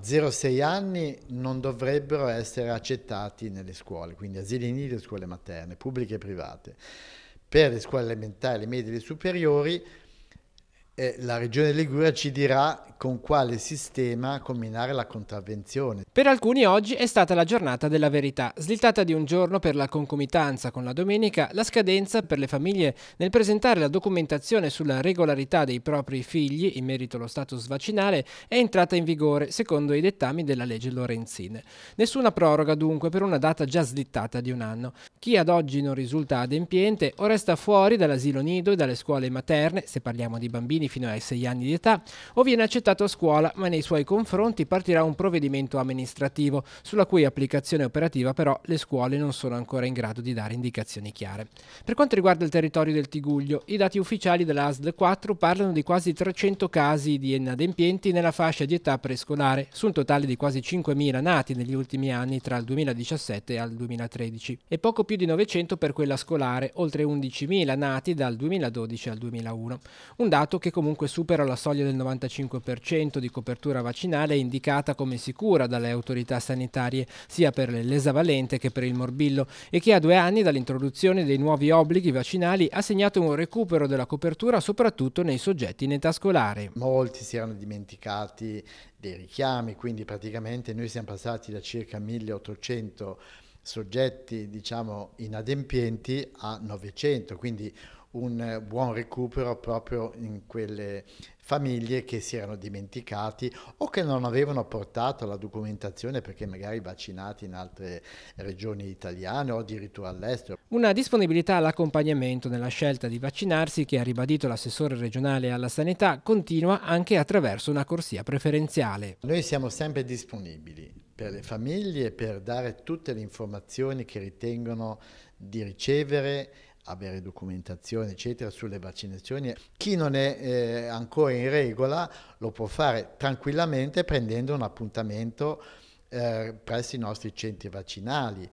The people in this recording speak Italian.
0-6 anni non dovrebbero essere accettati nelle scuole, quindi asili nidi e scuole materne, pubbliche e private. Per le scuole elementari, le medie e le superiori, la Regione Liguria ci dirà con quale sistema combinare la contravvenzione. Per alcuni oggi è stata la giornata della verità, slittata di un giorno per la concomitanza con la domenica, la scadenza per le famiglie nel presentare la documentazione sulla regolarità dei propri figli in merito allo status vaccinale è entrata in vigore secondo i dettami della legge Lorenzin. Nessuna proroga dunque per una data già slittata di un anno. Chi ad oggi non risulta adempiente o resta fuori dall'asilo nido e dalle scuole materne, se parliamo di bambini fino ai 6 anni di età, o viene accettato a scuola, ma nei suoi confronti partirà un provvedimento amministrativo, sulla cui applicazione operativa però le scuole non sono ancora in grado di dare indicazioni chiare. Per quanto riguarda il territorio del Tiguglio, i dati ufficiali della ASL 4 parlano di quasi 300 casi di inadempienti nella fascia di età prescolare, su un totale di quasi 5.000 nati negli ultimi anni tra il 2017 e il 2013, e poco più di 900 per quella scolare, oltre 11.000 nati dal 2012 al 2001. Un dato che comunque supera la soglia del 95% di copertura vaccinale indicata come sicura dalle autorità sanitarie sia per l'esavalente che per il morbillo e che a 2 anni dall'introduzione dei nuovi obblighi vaccinali ha segnato un recupero della copertura soprattutto nei soggetti in età scolare. Molti si erano dimenticati dei richiami, quindi praticamente noi siamo passati da circa 1.800 soggetti, diciamo, inadempienti a 900, quindi un buon recupero proprio in quelle famiglie che si erano dimenticati o che non avevano portato la documentazione perché magari vaccinati in altre regioni italiane o addirittura all'estero. Una disponibilità all'accompagnamento nella scelta di vaccinarsi che ha ribadito l'assessore regionale alla sanità continua anche attraverso una corsia preferenziale. Noi siamo sempre disponibili per le famiglie per dare tutte le informazioni che ritengono di ricevere, avere documentazione eccetera sulle vaccinazioni. Chi non è ancora in regola lo può fare tranquillamente prendendo un appuntamento presso i nostri centri vaccinali.